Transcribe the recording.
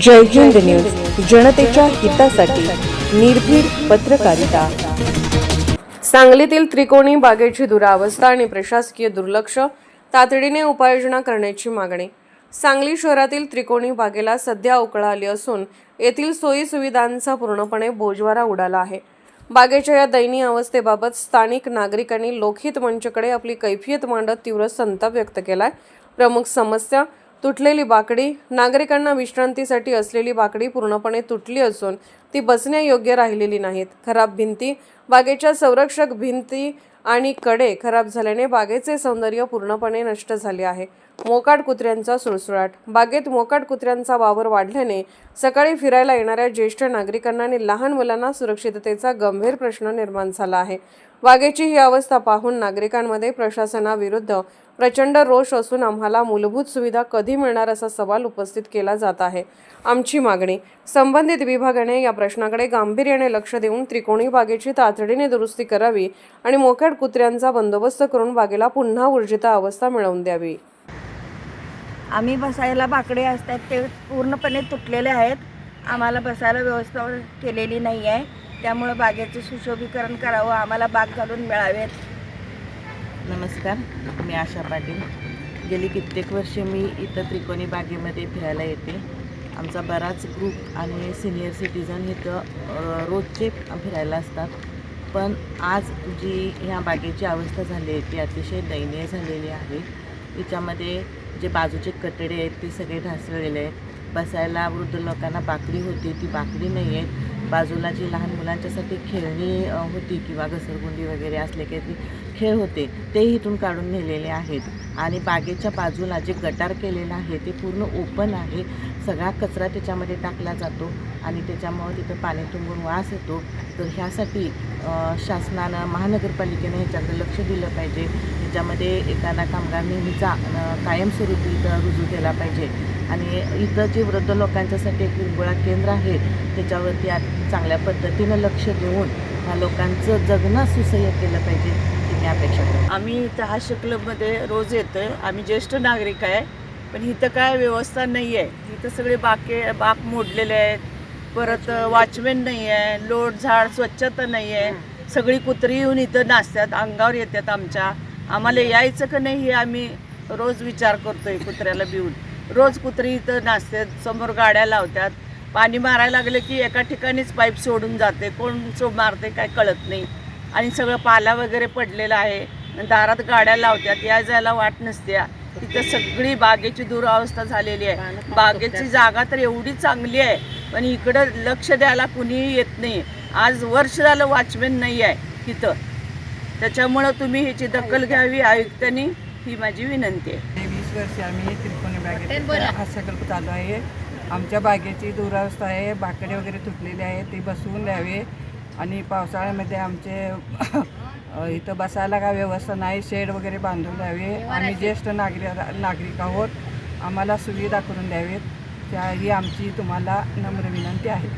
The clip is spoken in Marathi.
जय हिंद न्यूज, जनतेच्या हितासाठी निर्भीड पत्रकारिता। सांगलीतील त्रिकोणी बागेची दुरावस्था आणि प्रशासकीय दुर्लक्ष, तातडीने उपाययोजना करण्याची मागणी। सांगली शहरातील त्रिकोणी बागेला सध्या उकळा आली असून येथील सोयी सुविधांचा पूर्णपणे बोजवारा उडाला आहे। बागेच्या या दयनीय अवस्थेबाबत स्थानिक नागरिकांनी लोकहित मंचकडे आपली कैफियत मांडत तीव्र संताप व्यक्त केलाय। प्रमुख समस्या तुटलेली बाकडी। नागरिकांना विश्रांतीसाठी असलेली बाकडी पूर्णपणे तुटली असून ती बसण्यायोग्य राहिलेली नाहीत। खराब भिंती, बागेच्या संरक्षक भिंती आणि कडे खराब झाल्याने बागेचे सौंदर्य पूर्णपणे नष्ट झाले आहे। मोकाट कुत्र्यांचा सुळसुळाट। बागेत मोकाट कुत्र्यांचा वावर वाढल्याने सकाळी फिरायला येणाऱ्या ज्येष्ठ नागरिकांना आणि लहान मुलांना सुरक्षिततेचा गंभीर प्रश्न निर्माण झाला आहे। बागेची ही अवस्था पाहून नागरिकांमध्ये प्रशासनाविरुद्ध प्रचंड रोष असून आम्हाला मूलभूत सुविधा कधी मिळणार असा सवाल उपस्थित केला जात आहे। आमची मागणी, संबंधित विभागाने या प्रश्नाकडे गांभीर्याने लक्ष देऊन त्रिकोणी बागेची तातडीने दुरुस्ती करावी आणि मोकाट कुत्र्यांचा बंदोबस्त करून बागेला पुन्हा ऊर्जित अवस्था मिळवून द्यावी। आम्ही बसायला बाकडे असतात ते पूर्णपणे तुटलेले आहेत। आम्हाला बसायला व्यवस्था केलेली नाही आहे, त्यामुळे बागेचं सुशोभीकरण करावं, आम्हाला बाग घालून मिळावेत। नमस्कार, मी आशा पाटील। गेली कित्येक वर्षे मी इथं त्रिकोणी बागेमध्ये फिरायला येते। आमचा बराच ग्रुप आणि सिनियर सिटीजन इथं रोजचे फिरायला असतात, पण आज जी ह्या बागेची अवस्था झाली आहे ती अतिशय दयनीय झालेली आहे। तिच्यामध्ये जे बाजूचे कटडे आहेत ते सगळे ढासळलेले आहेत। बसायला वृद्ध लोकांना बाकडी होती ती बाकडी नाही आहे। बाजूला जी लहान मुलांच्यासाठी खेळणी होती किंवा घसरगुंडी वगैरे असले काही खेळ होते ते इथून काढून नेलेले आहेत। आणि बागेच्या बाजूला जे गटार केलेलं आहे ते पूर्ण ओपन आहे। सगळा कचरा त्याच्यामध्ये टाकला जातो आणि त्याच्यामुळे तिथं पाणी तुंबून वास येतो। तर ह्यासाठी शासनानं, महानगरपालिकेनं ह्याच्याकडे लक्ष दिलं पाहिजे। ह्याच्यामध्ये एखादा कामगार नेहमीचा कायमस्वरूपी इथं रुजू केला पाहिजे आणि इथं जे वृद्ध लोकांच्यासाठी एक विरंगुळा केंद्र आहे त्याच्यावरती चांगल्या पद्धतीनं लक्ष देऊन ह्या लोकांचं जगणं सुसह्य केलं पाहिजे ही मी अपेक्षा करतो। आम्ही इथं हास्य क्लबमध्ये रोज येतो आहे। आम्ही ज्येष्ठ नागरिक आहे, पण इथं काय व्यवस्था नाही आहे। इथं सगळे बाग मोडलेले आहेत, परत वॉचमॅन नाही आहे, लोट झाड स्वच्छता नाही आहे। सगळी कुत्री येऊन इथं नाचतात, अंगावर येतात आमच्या। आम्हाला यायचं का नाही हे आम्ही रोज विचार करतोय। कुत्र्याला भिवून रोज कुत्री इथं नाचतात, समोर गाड्या लावतात। पाणी मारायला लागले की एका ठिकाणीच पाईप सोडून जाते, कोण मारते काय कळत नाही। आणि सगळं पाला वगैरे पडलेला आहे, दारात गाड्या लावतात, या जायला वाट नसते। तिथं सगळी बागेची दुरावस्था झालेली आहे। बागेची जागा तर एवढी चांगली आहे, पण इकडं लक्ष द्यायला कुणीही येत नाही। आज वर्ष झालं वॉचमॅन नाही आहे तिथं, त्याच्यामुळं तुम्ही ह्याची दखल घ्यावी आयुक्तांनी, ही माझी विनंती आहे। 20 वर्ष आम्ही त्रिकोणी बागेत हास्यकल्प चालू आहे। आमच्या बागेची दुरावस्था आहे, बाकडे वगैरे तुटलेले आहे, ते बसवून द्यावे। आणि पावसाळ्यामध्ये आमचे इथं बसायला काय व्यवस्था नाही, शेड वगैरे बांधून द्यावे। आम्ही ज्येष्ठ नागरिक आहोत, आम्हाला सुविधा करून द्यावेत, ही आमची तुम्हाला नम्र विनंती आहे।